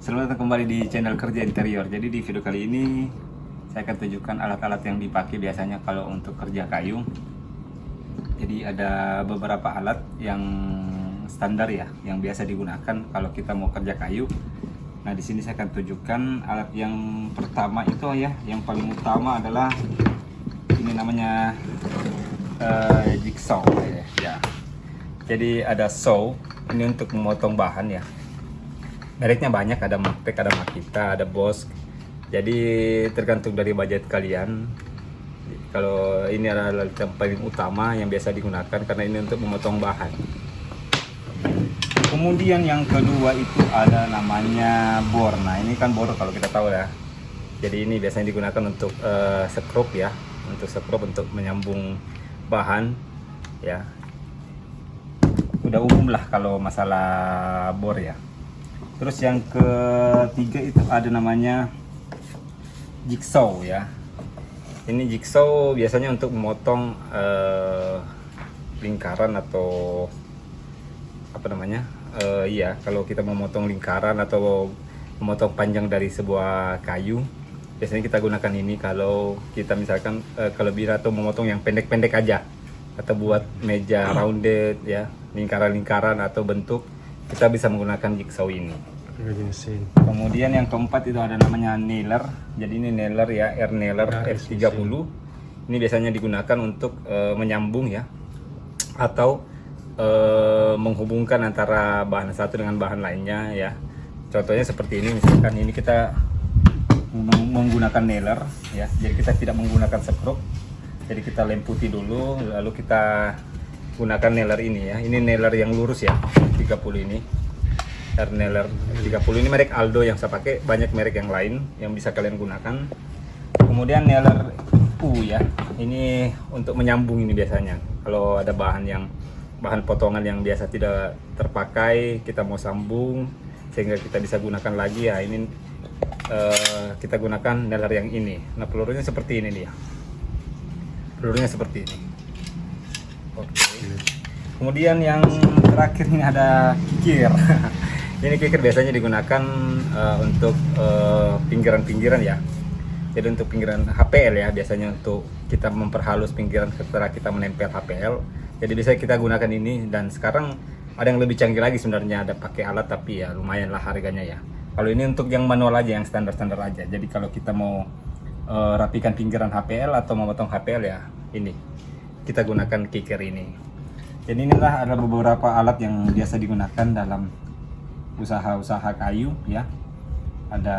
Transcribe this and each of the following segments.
Selamat datang kembali di channel Kerja Interior. Jadi di video kali ini saya akan tunjukkan alat-alat yang dipakai biasanya kalau untuk kerja kayu. Jadi ada beberapa alat yang standar ya, yang biasa digunakan kalau kita mau kerja kayu. Nah di sini saya akan tunjukkan alat yang pertama itu ya, yang paling utama adalah ini namanya jigsaw ya. Jadi ada saw ini untuk memotong bahan ya. Mereknya banyak, ada Magtek, ada Makita, ada Bosch. Jadi tergantung dari budget kalian. Kalau ini adalah yang paling utama yang biasa digunakan karena ini untuk memotong bahan. Kemudian yang kedua itu ada namanya bor. Nah ini kan bor kalau kita tahu ya. Jadi ini biasanya digunakan untuk sekrup ya, untuk sekrup untuk menyambung bahan ya. Udah umum lah kalau masalah bor ya. Terus yang ketiga itu ada namanya jigsaw ya. Ini jigsaw biasanya untuk memotong lingkaran atau apa namanya? Iya, kalau kita memotong lingkaran atau memotong panjang dari sebuah kayu, biasanya kita gunakan ini kalau kita misalkan kelebihan atau memotong yang pendek-pendek aja, atau buat meja rounded ya, lingkaran-lingkaran atau bentuk. Kita bisa menggunakan jigsaw ini. Kemudian yang keempat itu ada namanya nailer. Jadi ini nailer ya, air nailer F30. Ini biasanya digunakan untuk menyambung ya, atau menghubungkan antara bahan satu dengan bahan lainnya ya. Contohnya seperti ini, misalkan ini kita menggunakan nailer ya. Jadi kita tidak menggunakan sekrup. Jadi kita lemputi dulu, lalu kita gunakan nailer ini ya. Ini nailer yang lurus ya, 30 ini. Air nailer 30 ini merek Aldo yang saya pakai, banyak merek yang lain yang bisa kalian gunakan. Kemudian nailer U ya. Ini untuk menyambung ini biasanya. Kalau ada bahan potongan yang biasa tidak terpakai, kita mau sambung sehingga kita bisa gunakan lagi ya. Ini kita gunakan nailer yang ini. Nah, pelurunya seperti ini dia. Pelurunya seperti ini. Oke. Kemudian yang terakhir ini ada kikir. Ini kikir biasanya digunakan untuk pinggiran-pinggiran ya. Jadi untuk pinggiran HPL ya, biasanya untuk kita memperhalus pinggiran setelah kita menempel HPL. Jadi bisa kita gunakan ini, dan sekarang ada yang lebih canggih lagi sebenarnya, ada pakai alat tapi ya lumayan lah harganya ya. Kalau ini untuk yang manual aja, yang standar-standar aja. Jadi kalau kita mau rapikan pinggiran HPL atau memotong HPL ya, ini kita gunakan kikir ini. Jadi inilah ada beberapa alat yang biasa digunakan dalam usaha-usaha kayu ya. Ada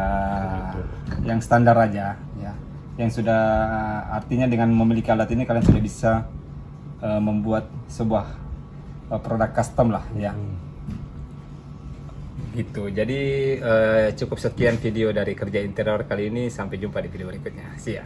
yang standar aja ya, yang sudah artinya dengan memiliki alat ini kalian sudah bisa membuat sebuah produk custom lah ya. Gitu. Jadi cukup sekian video dari Kerja Interior kali ini. Sampai jumpa di video berikutnya. See ya.